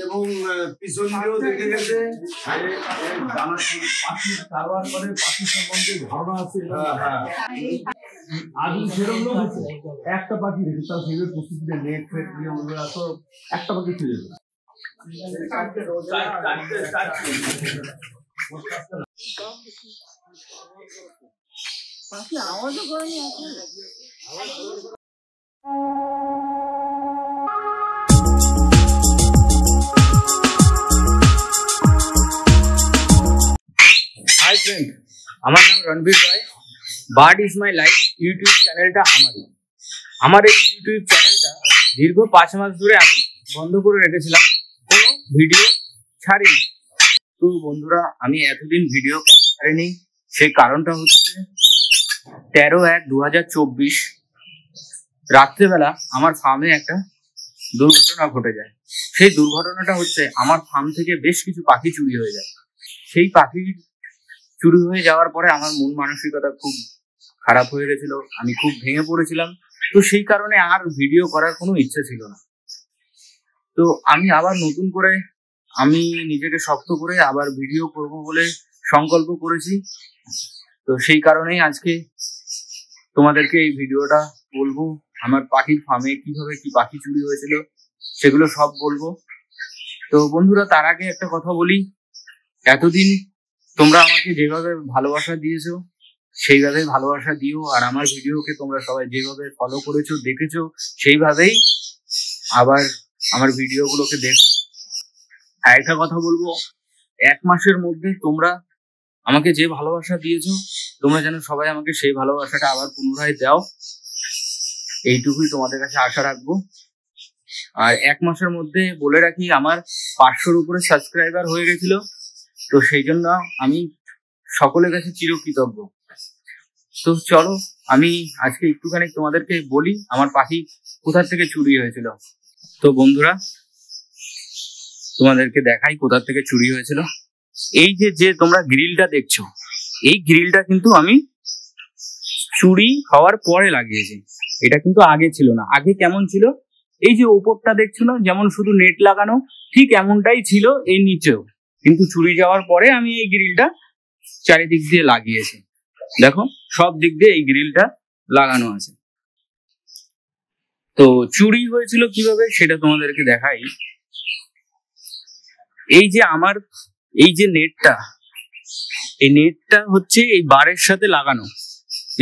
এবং পিছন দিয়েও দেখে গেছে পাখি খাওয়ার পরে পাখি সম্বন্ধে ধারণা আছে। আগে সেরকম লোক একটা পাখি রেখে তার সেভাবে প্রস্তুতিতে নেট ফেট দিয়ে ওগুলো তো একটা পাখি ছিল। পাখি আওয়াজও করেনি এখন। हाय फ्रेंड, আমার নাম Ranbir Roy. Bird is my life YouTube চ্যানেলটা আমার এই ইউটিউব চ্যানেলটা দীর্ঘ 5 মাস ধরে আমি বন্ধ করে রেখেছিলাম, কোনো ভিডিও ছাড়িনি। তো বন্ধুরা, আমি এতদিন ভিডিও ছাড়িনি, সেই কারণটা হচ্ছে 13/1/2024 রাত্রেবেলা আমার ফার্মে একটা দুর্ঘটনা ঘটে যায়। সেই দুর্ঘটনাটা হচ্ছে আমার ফার্ম থেকে বেশ কিছু পাখি চুরি হয়ে যায়। সেই পাখি চুরি হয়ে যাওয়ার পরে আমার মন মানসিকতা খুব খারাপ হয়ে গেছিল, আমি খুব ভেঙে পড়েছিলাম। তো সেই কারণে আর ভিডিও করার কোনো ইচ্ছা ছিল না। তো আমি আবার নতুন করে আমি নিজেকে শক্ত করে আবার ভিডিও করব বলে সংকল্প করেছি। তো সেই কারণেই আজকে তোমাদেরকে এই ভিডিওটা বলবো। আমার পাখির ফার্মে কিভাবে কি পাখি চুরি হয়েছিল সেগুলো সব বলবো। তো বন্ধুরা, তার আগে একটা কথা বলি, এতদিন তোমরা আমাকে যেভাবে ভালোবাসা দিয়েছো সেইভাবে ভালোবাসা দিও, আর আমার ভিডিওকে তোমরা সবাই যেভাবে ফলো করেছো দেখেছো সেইভাবেই আবার আমার ভিডিওগুলোকে দেখো। আর একটা কথা বলবো, 1 মাসের মধ্যে তোমরা আমাকে যে ভালোবাসা দিয়েছো তোমরা যেন সবাই আমাকে সেই ভালোবাসাটা আবার পুনরায় দাও, এইটুকুই তোমাদের কাছে আশা রাখবো। আর 1 মাসের মধ্যে বলে রাখি, আমার 500-র উপরে সাবস্ক্রাইবার হয়ে গেছিল। তো সেই জন্য আমি সকলের কাছে চিরকৃতজ্ঞ। তো চলো, আমি আজকে একটুখানি তোমাদেরকে বলি আমার পাখি কোথা থেকে চুরি হয়েছিল। তো বন্ধুরা, তোমাদেরকে দেখাই কোথা থেকে চুরি হয়েছিল। এই যে তোমরা গ্রিলটা দেখছো, এই গ্রিলটা কিন্তু আমি চুরি হওয়ার পরে লাগিয়েছি। এটা কিন্তু আগে ছিল না। আগে কেমন ছিল, এই যে ওপরটা দেখছো না, যেমন শুধু নেট লাগানো, ঠিক এমনটাই ছিল এই নিচেও। কিন্তু চুরি যাওয়ার পরে আমি এই গ্রিলটা চারিদিক দিয়ে লাগিয়েছি। দেখো, সব দিক দিয়ে এই গ্রিলটা লাগানো আছে। তো চুরি হয়েছিল কিভাবে সেটা তোমাদেরকে দেখাই। এই যে আমার এই যে নেটটা, এই নেটটা হচ্ছে এই বারের সাথে লাগানো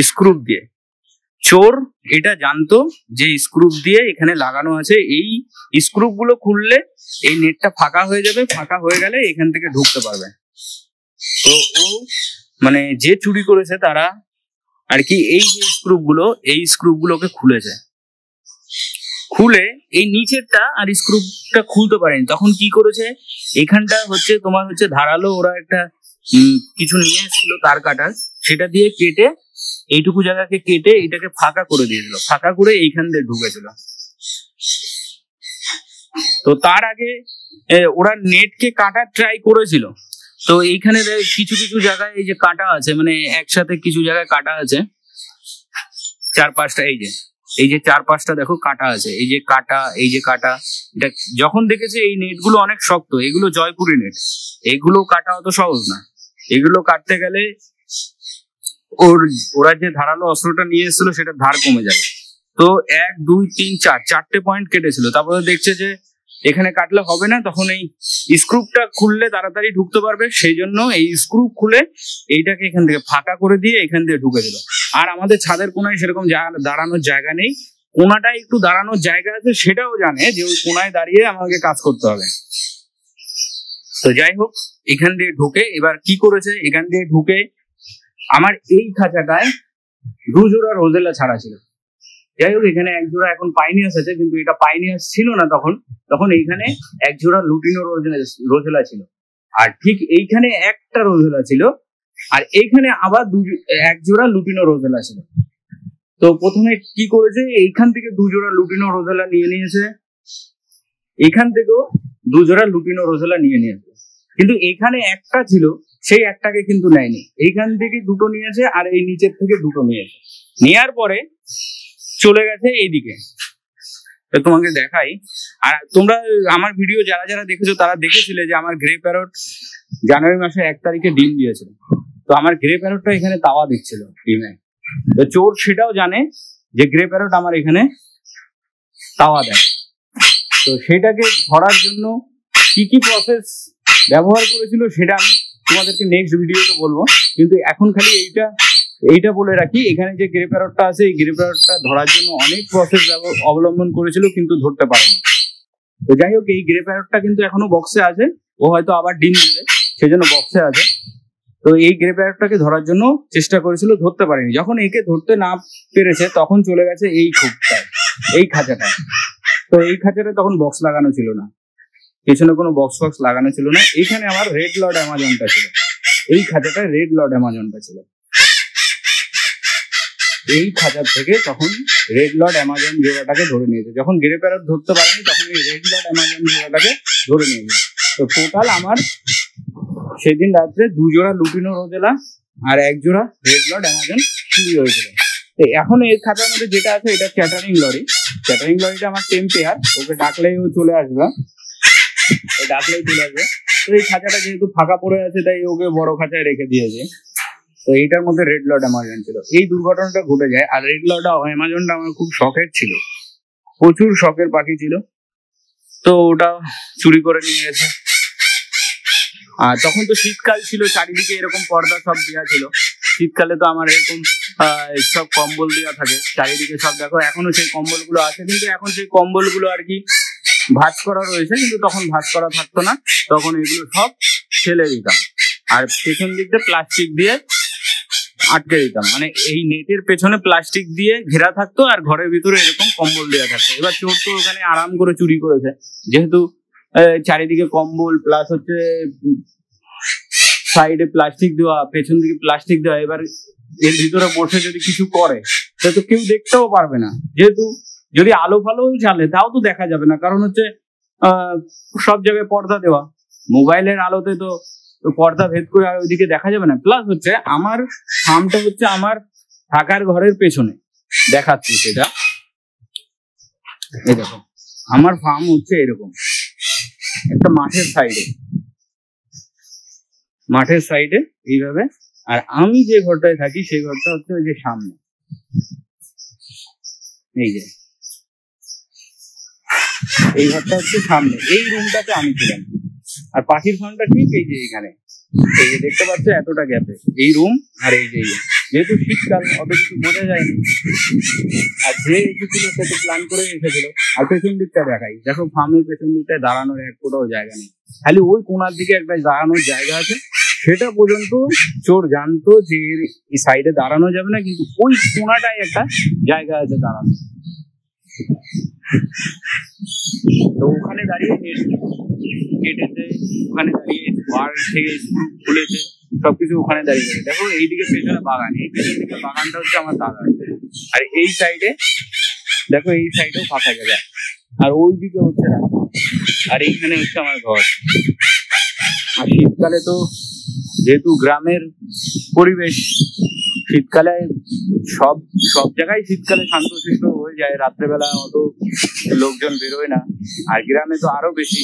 স্ক্রু দিয়ে। চোর এটা জানতো যে স্ক্রু দিয়ে এখানে লাগানো আছে, এই স্ক্রু গুলো খুললে এই নেটটা ফাঁকা হয়ে যাবে, ফাঁকা হয়ে গেলে এখান থেকে ঢুকতে পারবে। তো ও মানে যে চুরি করেছে তারা আর কি এই যে এই স্ক্রু গুলোকে খুলেছে, খুলে এই নিচেরটা আর স্ক্রুটা খুলতে পারেনি। তখন কি করেছে, এখানটা হচ্ছে তোমার হচ্ছে ধারালো, ওরা একটা কিছু নিয়ে এসেছিল তার কাটার, সেটা দিয়ে কেটে এইটুকু জায়গাকে কেটে এটাকে ফাঁকা করে দিয়েছিল, ফাঁকা করে এইখান দিয়ে ঢুকেছিল। তো তার আগে ওরা নেটকে কাটার ট্রাই করেছিল। তো এইখানে কিছু কিছু জায়গায় এই যে কাটা আছে, মানে একসাথে কিছু জায়গায় কাটা আছে 4-5টা। এই যে 4-5টা দেখো কাটা আছে, এই যে কাটা, এই যে কাটা। এটা যখন দেখেছে এই নেটগুলো অনেক শক্ত, এগুলো জয়পুরি নেট, এগুলো কাটা অত সহজ না। এগুলো কাটতে গেলে ওরা যে ধারালো অস্ত্রটা নিয়ে এসেছিল সেটা ধার কমে যাবে। তো 1, 2, 3, 4 চারটে পয়েন্ট কেটেছিল। তারপরে দেখছে যে এখানে কাটলে হবে না, তখন এই স্ক্রুটা খুললে তাড়াতাড়ি ঢুকতে পারবে, সেই জন্য এই স্ক্রু খুলে এইটাকে এখান থেকে ফাঁকা করে দিয়ে এখান থেকে ঢুকে দিল। আর আমাদের ছাদের কোনায় সেরকম দাঁড়ানোর জায়গা নেই, কোনাটায় একটু দাঁড়ানোর জায়গা আছে, সেটাও জানে যে ওই কোনায় দাঁড়িয়ে আমাকে কাজ করতে হবে। তো যাই হোক, এখান দিয়ে ঢুকে এবার কি করেছে, এখান দিয়ে ঢুকে আমার এই খাঁচাটায় 2 জোড়া রোজেলা ছাড়া ছিল। যাই হোক, এখানে 1 জোড়া এখন পাইনিয়াস আছে, কিন্তু এটা পাইনিয়াস ছিল না তখন এইখানে 1 জোড়া লুটিনো রোজেলা ছিল। আর ঠিক এইখানে একটা রোজেলা ছিল, আর এইখানে আবার 1 জোড়া লুটিনো রোজেলা ছিল। তো প্রথমে কি করেছে, এইখান থেকে 2 জোড়া লুটিনো রোজেলা নিয়ে নিয়েছে, এখান থেকেও 2 জোড়া লুটিনো রোজেলা নিয়ে নিয়েছে। কিন্তু এখানে একটা ছিল, সেই একটাকে কিন্তু নেয়নি। এইখান থেকে 2টো নিয়েছে, আর এই নিচের থেকে 2টো নিয়েছে। নেয়ার পরে চলে গেছে এইদিকে। তো তোমাকে দেখাই। আর তোমরা আমার ভিডিও যারা যারা দেখেছো তারা দেখেছিলে যে আমার গ্রে প্যারট জানুয়ারি মাসের 1 তারিখে ডিম দিয়েছিল। তো আমার গ্রে প্যারটটা এখানে তাওয়া দিচ্ছিল ডিমে। তো চোর সেটাও জানে যে গ্রে প্যারট আমার এখানে তাওয়া দেয়। তো সেটাকে ধরার জন্য কি কি প্রসেস ব্যবহার করেছিল সেটা আমি তোমাদেরকে নেক্সট ভিডিওতে বলবো, কিন্তু এখন খালি এইটা বলে রাখি, এখানে যে গ্রে প্যারটটা আছে এই গ্রে প্যারটটা ধরার জন্য অনেক প্রসেস অবলম্বন করেছিল কিন্তু ধরতে পারেনি। তো যাই হোক, এই গ্রে প্যারটটা কিন্তু এখনো বক্সে আছে, ও হয়তো আবার ডিম দেবে সেজন্য বক্সে আছে। তো এই গ্রে প্যারটটাকে ধরার জন্য চেষ্টা করেছিল, ধরতে পারেনি। যখন একে ধরতে না পেরেছে তখন চলে গেছে এই খোপটায়, এই খাঁচাটায়। তো এই খাঁচাটা তখন বক্স লাগানো ছিল না, পেছনে কোনো বক্স লাগানো ছিল না। এইখানে আমার রেড লর্ড অ্যামাজনটা ছিল, এই খাঁচাটায় রেড লর্ড অ্যামাজনটা ছিল। এই খাঁচার থেকে তখন রেড লর্ড অ্যামাজন জোড়াটাকে ধরে নিয়েছে। যখন গ্রে প্যারট ধরতে পারেনি তখন এই রেড লর্ড অ্যামাজন জোড়াটাকে ধরে নিয়েছে। তো টোটাল আমার সেদিন রাত্রে 2 জোড়া লুটিনো রোজেলা আর 1 জোড়া রেড লর্ড অ্যামাজন চুরি হয়েছিল। এখন এর খাতার মধ্যে যেটা আছে এটা চ্যাটারিং লরি। চ্যাটারিং লরিটা আমার টেম পেয়ার, ওকে ডাকলেই ও চলে আসবে, ডাকলেই চলে আসবে। তো এই খাঁচাটা যেহেতু ফাঁকা পড়ে আছে তাই ওকে বড় খাঁচায় রেখে দিয়েছে। তো এইটার মধ্যে রেড লর্ড অ্যামাজন ছিল। এই দুর্ঘটনাটা ঘটে যায়। আর রেড লর্ড অ্যামাজনটা আমার খুব শখের ছিল, প্রচুর শখের পাখি ছিল। তো ওটা চুরি করে নিয়ে গেছে। আর তখন তো শীতকাল ছিল, চারিদিকে এরকম পর্দা সব দেওয়া ছিল। শীতকালে তো আমার এরকম সব কম্বল দেওয়া থাকে চারিদিকে সব। দেখো এখনো সেই কম্বলগুলো আছে, কিন্তু এখন সেই কম্বলগুলো আর কি ভাঁজ করা রয়েছে, কিন্তু তখন ভাঁজ করা থাকতো না, তখন এগুলো সব ফেলে দিতাম। আর পেছন দিক দিয়ে প্লাস্টিক দিয়ে আটকে দিতাম, মানে এই নেটের পেছনে প্লাস্টিক দিয়ে ঘেরা থাকতো আর ঘরের ভিতরে এরকম কম্বল দেওয়া থাকতো। এবার চোর তো ওখানে আরাম করে চুরি করেছে, যেহেতু চারিদিকে কম্বল প্লাস হচ্ছে সাইডে প্লাস্টিক দেওয়া, পেছন দিকে প্লাস্টিক দেওয়া। এবার এর ভিতরে বসে যদি কিছু করে তাহলে তো কেউ দেখতেও পারবে না, যেহেতু যদি আলো ফালো জ্বালে তাও তো দেখা যাবে না, কারণ হচ্ছে সব জায়গায় পর্দা দেওয়া। মোবাইলের আলোতে তো পর্দা ভেদ করে আর ওইদিকে দেখা যাবে না। প্লাস হচ্ছে আমার ফার্মটা হচ্ছে আমার থাকার ঘরের পেছনে, দেখাচ্ছি সেটা। এই দেখো আমার ফার্ম হচ্ছে এরকম একটা মাঠের সাইডে এইভাবে। আর আমি যে ঘরটায় থাকি সেই ঘরটা হচ্ছে ওই যে সামনে, এই যে এই ঘরটা হচ্ছে সামনে, এই রুমটাতে আমি ছিলাম। আর পাখির ফার্মটা ঠিক এই যে এখানে, এই যে দেখতে পাচ্ছ এতটা গ্যাপে এই রুম আর এই যে, যেহেতু শীতকাল অত কিছু বোঝা যায়নি। আর যে এসেছিল সে তো প্ল্যান করে এসেছিল। আর পেছন দিকটা দেখাই, দেখো ফার্মের পেছন দিকটায় দাঁড়ানোর এক কোটাও জায়গা নেই, খালি ওই কোনার দিকে একটা দাঁড়ানোর জায়গা আছে। সেটা পর্যন্ত চোর জানতো যে এই সাইডে দাঁড়ানো যাবে না, কিন্তু ওই কোনাটায় একটা জায়গা আছে দাঁড়ানো। তো ওখানে দাঁড়িয়ে কেটেছে, ওখানে দাঁড়িয়ে বার থেকে স্ক্রু খুলেছে, সবকিছু ওখানে দাঁড়িয়ে। দেখো এইদিকে পেছনে বাগান, এই পেছন দিকে বাগানটা হচ্ছে আমার দাদা। আর এই সাইডে দেখো, এই সাইডেও ফাঁকা জায়গা, আর ওই দিকে হচ্ছে রাস্তা, আর এইখানে হচ্ছে আমার ঘর। আর শীতকালে তো যেহেতু গ্রামের পরিবেশ, শীতকালে সব জায়গায় শীতকালে শান্তশিষ্ট হয়ে যায়, রাত্রেবেলা অত লোকজন বেরোয় না। আর গ্রামে তো আরো বেশি।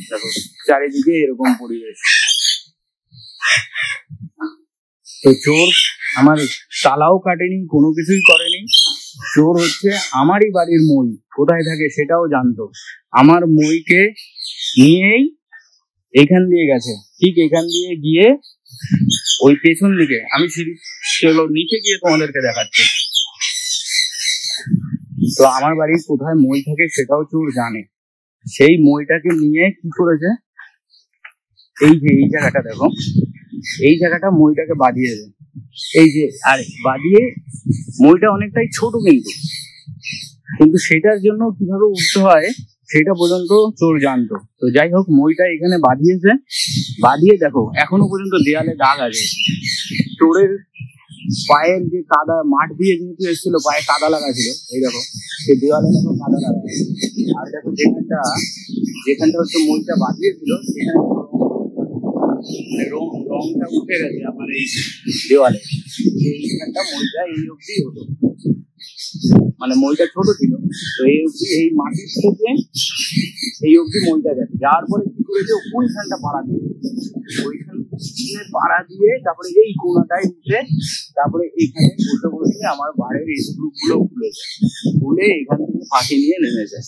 দেখো চারিদিকে এরকম পরিবেশ। তো চোর আমার তালাও কাটেনি, কোনো কিছুই করেনি। চোর হচ্ছে আমারই বাড়ির মই কোথায় থাকে সেটাও জানতো। আমার মইকে নিয়েই এইখান দিয়ে গেছে, ঠিক এখান দিয়ে গিয়ে ওই পেছন দিকে, আমি সিঁড়ি চলো নিচে গিয়ে তোমাদেরকে দেখাচ্ছি। তো আমার বাড়ির কোথায় মই থাকে সেটাও চোর জানে। সেই মইটাকে নিয়ে কি করেছে, এই যে এই জায়গাটা দেখো, এই জায়গাটা মইটাকে বাঁধিয়েছে, এই যে। আর বাঁধিয়ে মইটা অনেকটাই ছোট, কিন্তু সেটার জন্য কিভাবে উঠতে হয় সেটা পর্যন্ত চোর জানতো। তো যাই হোক, মইটা এখানে বাঁধিয়েছে, বাঁধিয়ে দেখো এখনো পর্যন্ত দেয়ালে দাগ আছে। চোরের পায়ের যে কাদা, মাঠ দিয়ে যেহেতু এসেছিল পায়ে কাদা লাগা ছিল, এই দেখো সেই দেওয়ালে দেখো কাদা লাগা। আর দেখো যেখানটা হচ্ছে মইটা বাঁধিয়েছিল সেখানে রংটা উঠে গেছে আমার এই দেওয়ালে। এইখানটা মইটা এই অবধি হতো। মানে মইটা ছোট ছিল, তো এই অব্দি এই মাটির থেকে এই অব্দি মইটা গেছে, যাওয়ার পরে কি করেছে ওইখানটা পাড়া দিয়ে, ওইখানে পাড়া দিয়ে তারপরে এই কোনাটায় উঠে তারপরে এইখানে বসে বসে আমার বাড়ির স্ক্রুপ গুলো খুলেছে, খুলে এখান থেকে পাখি নিয়ে নেমেছে।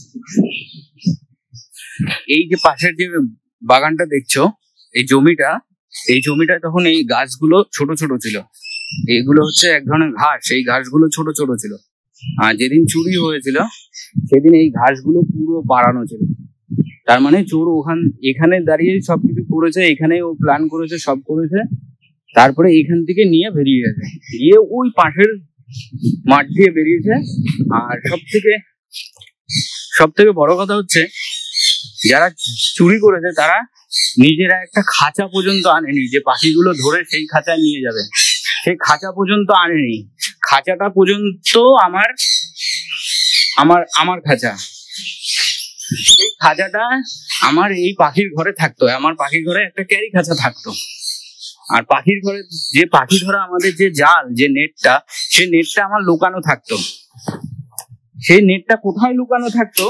এই যে পাশের যে বাগানটা দেখছো, এই জমিটা তখন এই গাছগুলো ছোট ছোট ছিল, এইগুলো হচ্ছে এক ধরনের ঘাস, এই ঘাসগুলো ছোট ছোট ছিল। আর যেদিন চুরি হয়েছিল সেদিন এই ঘাসগুলো পুরো বাড়ানো ছিল, তার মানে চোর এখানে দাঁড়িয়ে সবকিছু করেছে, এখানে ও প্ল্যান করেছে, সব করেছে, তারপরে এখান থেকে নিয়ে বেরিয়ে গেছে, গিয়ে ওই পাশের মাঠ দিয়ে বেরিয়েছে। আর সব থেকে বড় কথা হচ্ছে যারা চুরি করেছে তারা নিজেরা একটা খাঁচা পর্যন্ত আনেনি, যে পাখিগুলো ধরে সেই খাঁচায় নিয়ে যাবে, সেই খাঁচা পর্যন্ত আনেনি। খাঁচাটা পর্যন্ত আমার খাঁচা, এই খাঁচাটা আমার এই পাখির ঘরে থাকতো, আমার পাখির ঘরে একটা ক্যারি খাঁচা থাকতো। আর পাখির ঘরে যে পাখি ধরা আমাদের যে জাল, যে নেটটা, সেই নেটটা আমার লুকানো থাকতো। সেই নেটটা কোথায় লুকানো থাকতো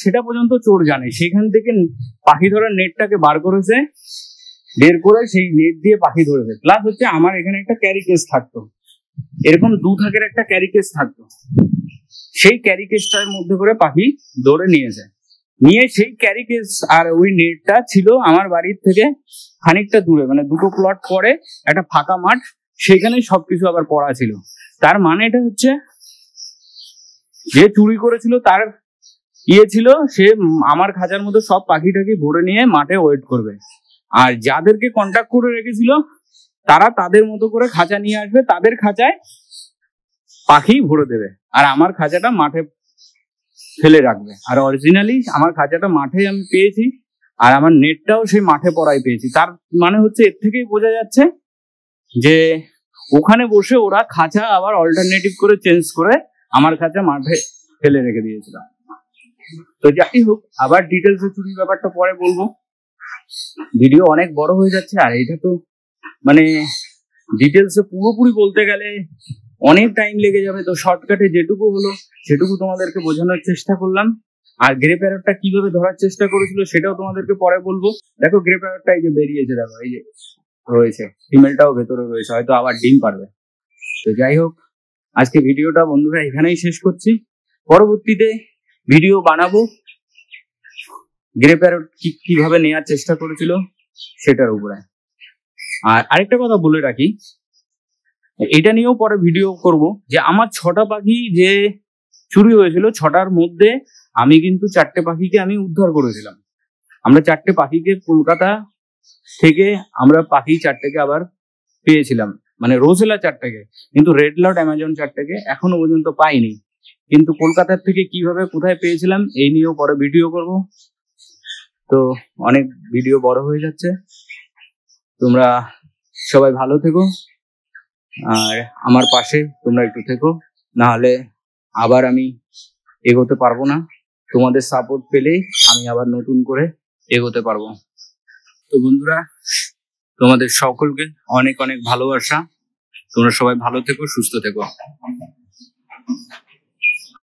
সেটা পর্যন্ত চোর জানে। সেখান থেকে পাখি ধরার নেটটাকে বের করে সেই নেট দিয়ে পাখি ধরেছে। প্লাস হচ্ছে আমার এখানে একটা ক্যারি কেস থাকতো, এরকম 2 থাকের একটা ক্যারি কেস থাকতো, সেই ক্যারি কেসটার মধ্যে করে পাখি ধরে নিয়ে সেই ক্যারি কেস আর ওই নেটটা ছিল আমার বাড়ির থেকে খানিকটা দূরে, মানে 2টো প্লট পরে একটা ফাঁকা মাঠ, সেখানে সবকিছু আবার পড়া ছিল। তার মানে এটা হচ্ছে যে চুরি করেছিল তার ছিল, সে আমার খাঁচার মধ্যে সব পাখিটাকে ভরে নিয়ে মাঠে ওয়েট করবে, আর যাদেরকে কন্ট্যাক্ট করে রেখেছিল তারা তাদের মতো করে খাঁচা নিয়ে আসবে, তাদের খাঁচায় পাখি ভরে দেবে, আর আমার খাঁচাটা মাঠে ফেলে রাখবে। আর অরিজিনালি আমার খাঁচাটা মাঠে আমি পেয়েছি, আর আমার নেটটাও সেই মাঠে পড়াই পেয়েছি। তার মানে হচ্ছে এর থেকেই বোঝা যাচ্ছে যে ওখানে বসে ওরা খাঁচা আবার অল্টারনেটিভ করে চেঞ্জ করে আমার খাঁচা মাঠে ফেলে রেখে দিয়েছিল। তো যাই হোক, আবার ডিটেলসে চুরি ব্যাপারটা পরে বলবো, ভিডিও অনেক বড় হয়ে যাচ্ছে, আর এটা তো মানে ডিটেলসে পুরোপুরি বলতে গেলে অনেক টাইম লেগে যাবে। তো শর্টকাটে যেটুকু হলো সেটুকু তোমাদেরকে বোঝানোর চেষ্টা করলাম। আর গ্রে প্যারটটা কিভাবে ধরার চেষ্টা করেছিল সেটাও তোমাদেরকে পরে বলবো। দেখো গ্রে প্যারটটা এই যে বেরিয়েছে, দেখো এই যে রয়েছে, ফিমেলটাও ভেতরে রয়েছে, হয়তো আবার ডিম পারবে। তো যাই হোক, আজকে ভিডিওটা বন্ধুরা এখানেই শেষ করছি, পরবর্তীতে ভিডিও বানাবো গ্রে প্যারট কিভাবে নেওয়ার চেষ্টা করেছিল সেটার উপরে। আর আরেকটা কথা বলে রাখি, এটা নিয়েও পরে ভিডিও করব, যে আমার 6টা পাখি যে চুরি হয়েছিল 6টার মধ্যে আমি কিন্তু 4টে পাখিকে আমি উদ্ধার করেছিলাম। আমরা 4টে পাখিকে কলকাতা থেকে আমরা পাখি 4টেকে আবার পেয়েছিলাম, মানে রোজেলা 4টেকে, কিন্তু রেড লর্ড অ্যামাজন 4টেকে এখনো পর্যন্ত পাইনি। কিন্তু কলকাতার থেকে কিভাবে কোথায় পেয়েছিলাম এই নিয়েও পরে ভিডিও করব। তো অনেক ভিডিও বড় হয়ে যাচ্ছে, তোমরা সবাই ভালো থেকো, আর আমার পাশে তোমরা একটু থেকো, না হলে আবার আমি এগোতে পারবো না। তোমাদের সাপোর্ট পেলেই আমি আবার নতুন করে এগোতে পারবো। তো বন্ধুরা, তোমাদের সকলকে অনেক অনেক ভালোবাসা, তোমরা সবাই ভালো থেকো, সুস্থ থেকো।